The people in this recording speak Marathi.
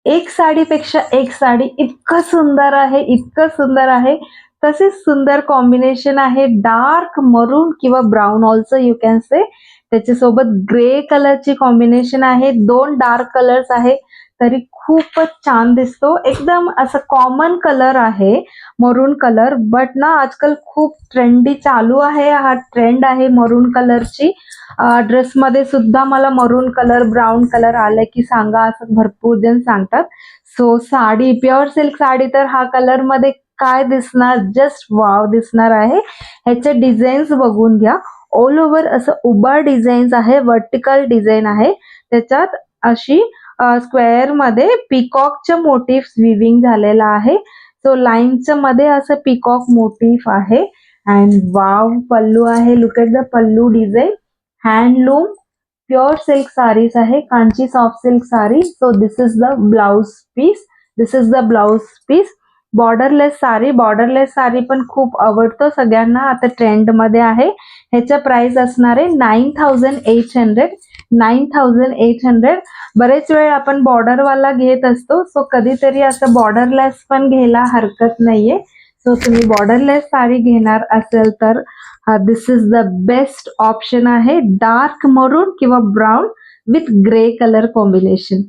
एक साडीपेक्षा एक साडी इतकं सुंदर आहे, इतकं सुंदर आहे. तसेच सुंदर कॉम्बिनेशन आहे डार्क मरून किंवा brown also you can say. त्याच्यासोबत ग्रे कलरची कॉम्बिनेशन आहे. 2 डार्क कलर्स आहे. तरी खूपच छान दिसतो. एकदम असं कॉमन कलर आहे मरून कलर. बट ना आजकाल खूप ट्रेंडी चालू आहे. हा ट्रेंड आहे मरून कलरची. ड्रेसमध्ये सुद्धा मला मरून कलर, ब्राउन कलर आलाय की सांगा असं भरपूर जण सांगतात. So sari, pure silk sari तर हा कलर मध्ये काय दिसणार, जस्ट वाव दिसणार आहे. ह्याचे डिझाईन्स बघून घ्या. ऑल ओव्हर असं उभा डिझाईन्स आहे, वर्टिकल डिझाईन आहे. त्याच्यात अशी स्क्वेअर मध्ये पिकॉकच्या मोटिव्स विविंग झालेला आहे. सो लाईनच्या मध्ये असं पिकॉक मोटिव्ह आहे. अँड वाव पल्लू आहे. Look at the pallu design. Handloom pure silk saris आहे, Kanchi soft silk sari. So this is the blouse piece. This is the blouse piece. Borderless sari. Borderless sari पण खूप आवडतो सगळ्यांना, आता ट्रेंड मध्ये आहे. ह्याचा प्राइस असणार आहे 9800. 9800. बरेच वेळ आपण बॉर्डरवाला घेत असतो, सो कधीतरी असं बॉर्डरलेस पण घ्यायला हरकत नाहीये. सो तुम्ही बॉर्डरलेस साडी घेणार असेल तर दिस इज द बेस्ट ऑप्शन आहे. डार्क मरून किंवा brown with grey colour combination.